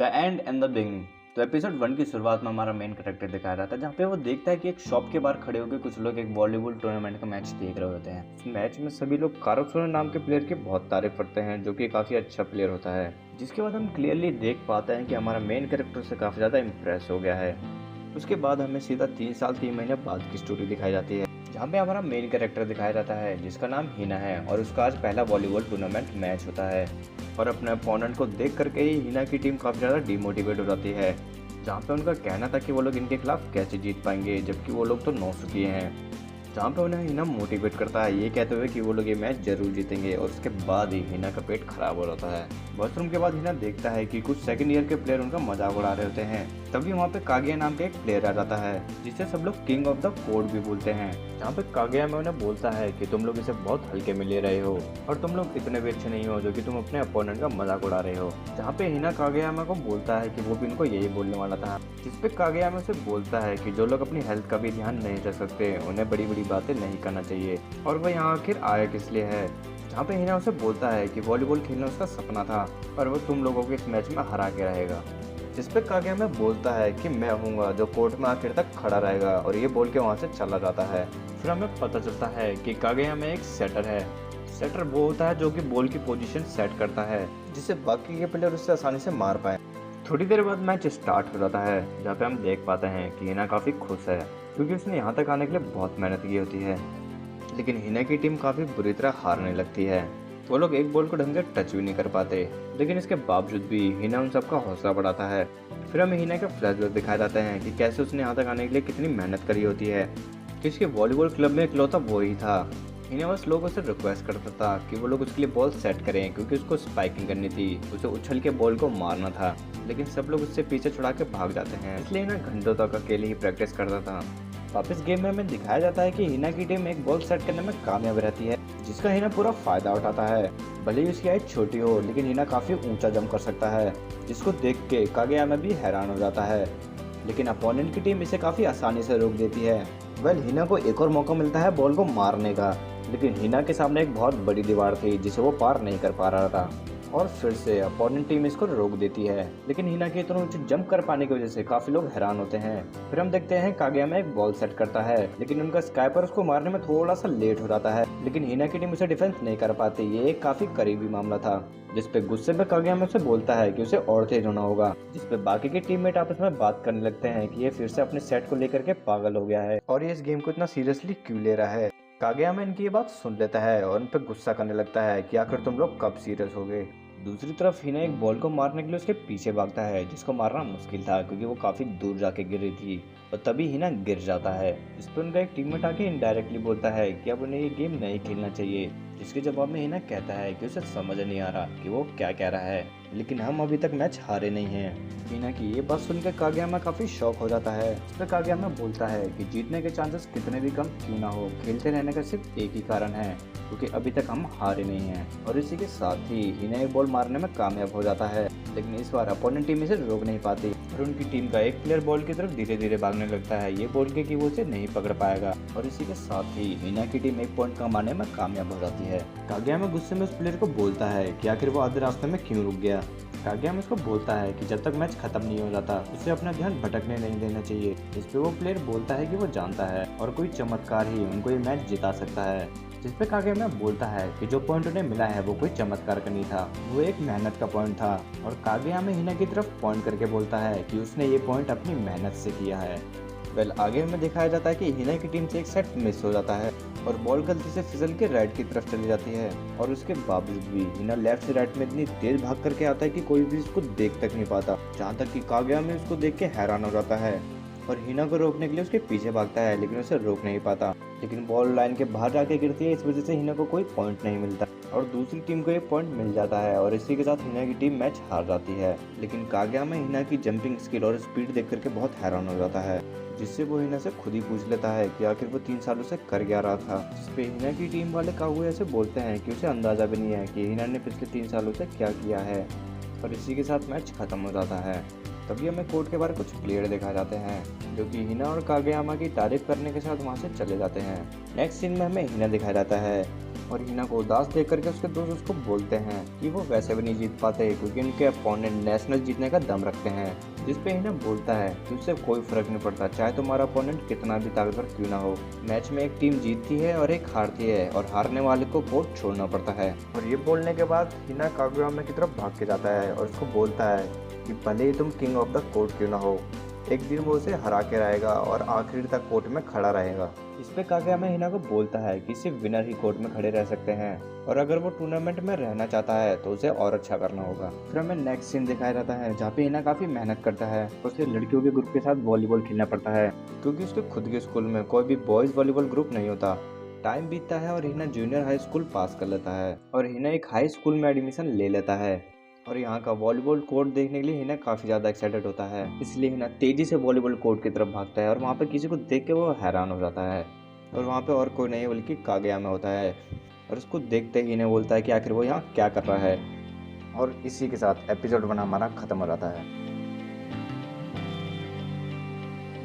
The end and the beginning. तो episode 1 की शुरुआत में हमारा मेन कैरेक्टर दिखाया रहा था, जहाँ पे वो देखता है कि एक शॉप के बाहर खड़े होकर कुछ लोग एक वॉलीबॉल टूर्नामेंट का मैच देख रहे होते हैं। इस मैच में सभी लोग कारोसोनो नाम के प्लेयर की बहुत तारीफ करते हैं, जो कि काफी अच्छा प्लेयर होता है। जिसके बाद हम क्लियरली देख पाते हैं कि हमारा मेन कैरेक्टर से काफी ज्यादा इम्प्रेस हो गया है। उसके बाद हमें सीधा 3 साल 3 महीने बाद की स्टोरी दिखाई जाती है, जहाँ पे हमारा मेन कैरेक्टर दिखाया जाता है जिसका नाम हिना है, और उसका आज पहला वॉलीबॉल टूर्नामेंट मैच होता है। और अपने अपोनेंट को देख करके ही हिना की टीम काफ़ी ज़्यादा डिमोटिवेट हो जाती है, जहाँ पे उनका कहना था कि वो लोग इनके खिलाफ कैसे जीत पाएंगे, जबकि वो लोग तो 900 किए हैं। जहाँ पे उन्हें हिना मोटिवेट करता है ये कहते हुए कि वो लोग ये मैच जरूर जीतेंगे, और उसके बाद ही हिना का पेट खराब हो जाता है। वॉशरूम के बाद हिना देखता है कि कुछ सेकंड ईयर के प्लेयर उनका मजाक उड़ा रहे होते हैं। तभी वहाँ पे कागिया नाम के एक प्लेयर आ जाता है, जिसे सब लोग किंग ऑफ द कोड भी बोलते हैं। जहाँ पे कागिया में उन्हें बोलता है कि तुम लोग इसे बहुत हल्के में ले रहे हो, और तुम लोग इतने भी अच्छे नहीं हो जो कि तुम अपने अपोनेंट का मजाक उड़ा रहे हो। जहाँ पे हिना कागियामा को बोलता है कि वो भी इनको यही बोलने वाला था, जिसपे कागियामा उसे बोलता है कि जो लोग अपनी हेल्थ का भी ध्यान नहीं रख सकते उन्हें बड़ी बड़ी बातें नहीं करना चाहिए, और वह यहाँ आखिर आया किस लिए है। जहाँ पे हिना उसे बोलता है कि वॉलीबॉल खेलना उसका सपना था, और वो तुम लोगों को इस मैच में हरा के रहेगा। जिसपे कागियामा बोलता है कि मैं हूँगा जो कोर्ट में आखिर तक खड़ा रहेगा, और ये बोल के वहाँ से चला जाता है। फिर हमें पता चलता है कि कागियामा एक सेटर है। सेटर वो होता है जो कि बॉल की पोजीशन सेट करता है, जिससे बाकी के प्लेयर उससे आसानी से मार पाए। थोड़ी देर बाद मैच स्टार्ट हो जाता है, जहाँ पे हम देख पाते हैं कि हिना काफ़ी खुश है, क्योंकि उसने यहाँ तक आने के लिए बहुत मेहनत की होती है। लेकिन हिना की टीम काफ़ी बुरी तरह हारने लगती है। वो लोग एक बॉल को ढंग से टच भी नहीं कर पाते, लेकिन इसके बावजूद भी हिना उन सबका हौसला बढ़ाता है। फिर हमें हिना के फ्लैशबैक दिखाए जाते हैं कि कैसे उसने यहाँ तक आने के लिए कितनी मेहनत करी होती है, कि उसके वॉलीबॉल क्लब में इकलौता वो ही था। हिना बस लोगों से रिक्वेस्ट करता था कि वो लोग उसके लिए बॉल सेट करें, क्योंकि उसको स्पाइकिंग करनी थी, उसे उछल के बॉल को मारना था। लेकिन सब लोग उससे पीछे छुड़ा के भाग जाते हैं, इसलिए हिना घंटों तक अकेले ही प्रैक्टिस करता था। वापस गेम में हमें दिखाया जाता है कि हिना की टीम एक बॉल सेट करने में कामयाब रहती है, जिसका हिना पूरा फायदा उठाता है। भले ही उसकी हाइट छोटी हो, लेकिन हिना काफी ऊंचा जंप कर सकता है, जिसको देख के कागियामा भी हैरान हो जाता है। लेकिन अपोनेंट की टीम इसे काफी आसानी से रोक देती है। हिना को एक और मौका मिलता है बॉल को मारने का, लेकिन हिना के सामने एक बहुत बड़ी दीवार थी जिसे वो पार नहीं कर पा रहा था, और फिर से अपोनेंट टीम इसको रोक देती है। लेकिन हिना के इतना ऊंचे जंप कर पाने की वजह से काफी लोग हैरान होते हैं। फिर हम देखते हैं कागियामा एक बॉल सेट करता है, लेकिन उनका स्काइपर उसको मारने में थोड़ा सा लेट हो जाता है, लेकिन हिना की टीम उसे डिफेंस नहीं कर पाती। ये एक काफी करीबी मामला था, जिसपे गुस्से में कागियामा उसे बोलता है कि उसे और तेज होना होगा। जिसपे बाकी के टीममेट आपस में बात करने लगते हैं कि ये फिर से अपने सेट को लेकर के पागल हो गया है, और ये इस गेम को इतना सीरियसली क्यों ले रहा है। कागियामा इनकी ये बात सुन लेता है और उन पर गुस्सा करने लगता है कि आखिर तुम लोग कब सीरियस हो गए। दूसरी तरफ हिना एक बॉल को मारने के लिए उसके पीछे भागता है, जिसको मारना मुश्किल था क्योंकि वो काफी दूर जाके गिरी थी, और तभी हिना गिर जाता है। इस पर उनका एक टीममेट आके इनडायरेक्टली बोलता है कि अब उन्हें ये गेम नहीं खेलना चाहिए, जिसके जवाब में हिना कहता है कि उसे समझ नहीं आ रहा कि वो क्या कह रहा है, लेकिन हम अभी तक मैच हारे नहीं हैं। हिना की ये बात सुनकर कागियामा काफी शॉक हो जाता है। इस पर कागियामा बोलता है कि जीतने के चांसेस कितने भी कम क्यों ना हो, खेलते रहने का सिर्फ एक ही कारण है, क्योंकि अभी तक हम हारे नहीं हैं। और इसी के साथ ही हिना एक बॉल मारने में कामयाब हो जाता है, लेकिन इस बार अपोनेंट टीम इसे रोक नहीं पाती, और उनकी टीम का एक प्लेयर बॉल की तरफ धीरे धीरे भागने लगता है, ये बोल के कि वो उसे नहीं पकड़ पाएगा। और इसी के साथ ही हिना की टीम एक पॉइंट कमाने में कामयाब हो जाती है। कागियामा गुस्से में उस प्लेयर को बोलता है कि आखिर वो आधे रास्ते में क्यों रुक गया। कागियामा उसको बोलता है कि जब तक मैच खत्म नहीं हो जाता उसे अपना ध्यान भटकने नहीं देना चाहिए। इस पे वो प्लेयर बोलता है कि वो जानता है और कोई चमत्कार ही उनको ये मैच जिता सकता है। जिस पे कागियामा बोलता है कि जो पॉइंट उन्हें मिला है वो कोई चमत्कार का नहीं था, वो एक मेहनत का पॉइंट था। और कागियामा हिना की तरफ पॉइंट करके बोलता है कि उसने ये पॉइंट अपनी मेहनत से किया है। आगे हमें दिखाया जाता है कि हिना की टीम से एक सेट मिस हो जाता है, और बॉल गलती से फिसल के राइट की तरफ चली जाती है, और उसके बावजूद भी हिना लेफ्ट से राइट में इतनी तेज भाग करके आता है कि कोई भी इसको देख तक नहीं पाता, जहाँ तक कि कागियामा उसको देख के हैरान हो जाता है, और हिना को रोकने के लिए उसके पीछे भागता है, लेकिन उसे रोक नहीं पाता। लेकिन बॉल लाइन के बाहर जाके गिरती है, इस वजह से हिना को कोई पॉइंट नहीं मिलता, और दूसरी टीम को एक पॉइंट मिल जाता है, और इसी के साथ हिना की टीम मैच हार जाती है। लेकिन कागियामा हिना की जंपिंग स्किल और स्पीड देख करके बहुत हैरान हो जाता है, जिससे वो हिना से खुद ही पूछ लेता है कि आखिर वो 3 सालों से कर क्या रहा था। जिसपे हिना की टीम वाले कागुया ऐसे बोलते हैं कि उसे अंदाजा भी नहीं है कि हिना ने पिछले 3 सालों से क्या किया है, और इसी के साथ मैच खत्म हो जाता है। तभी हमें कोर्ट के बाहर कुछ प्लेयर दिखाए जाते हैं, जो कि हिना और कागियामा की तारीफ करने के साथ वहाँ से चले जाते हैं। नेक्स्ट सीन में हमें हिना दिखाया जाता है, और हिना को उदास देख करके उसके दोस्त उसको बोलते हैं कि वो वैसे भी नहीं जीत पाते क्योंकि उनके अपोनेंट नेशनल जीतने का दम रखते हैं। जिस पे हिना बोलता है कि उससे कोई फर्क नहीं पड़ता, चाहे तुम्हारा अपोनेंट कितना भी ताकतवर क्यों ना हो। मैच में एक टीम जीतती है और एक हारती है और हारने वाले को कोर्ट छोड़ना पड़ता है। और ये बोलने के बाद हिना कागुयामा की तरफ भाग के जाता है और उसको बोलता है कि भले ही तुम किंग ऑफ द कोर्ट क्यों ना हो, एक दिन वो उसे हरा के रहेगा और आखिर तक कोर्ट में खड़ा रहेगा। इस पे कागुयामा हिना को बोलता है कि सिर्फ विनर ही कोर्ट में खड़े रह सकते हैं और अगर वो टूर्नामेंट में रहना चाहता है तो उसे और अच्छा करना होगा। फिर हमें नेक्स्ट सीन दिखाया जाता है जहाँ पे हिना काफी मेहनत करता है। उसे लड़कियों के ग्रुप के साथ वॉलीबॉल खेलना पड़ता है क्योंकि उसके खुद के स्कूल में कोई भी बॉयज वॉलीबॉल ग्रुप नहीं होता। टाइम बीतता है और हिना जूनियर हाई स्कूल पास कर लेता है और हिना एक हाई स्कूल में एडमिशन ले लेता है। और यहाँ का वॉलीबॉल कोर्ट देखने के लिए हिना काफ़ी ज़्यादा एक्साइटेड होता है, इसलिए हिना तेज़ी से वॉलीबॉल कोर्ट की तरफ भागता है और वहाँ पे किसी को देख के वो हैरान हो जाता है। और वहाँ पे और कोई नहीं बल्कि कागुयामा होता है और उसको देखते ही हिना बोलता है कि आखिर वो यहाँ क्या कर रहा है। और इसी के साथ एपिसोड 1 हमारा ख़त्म हो जाता है।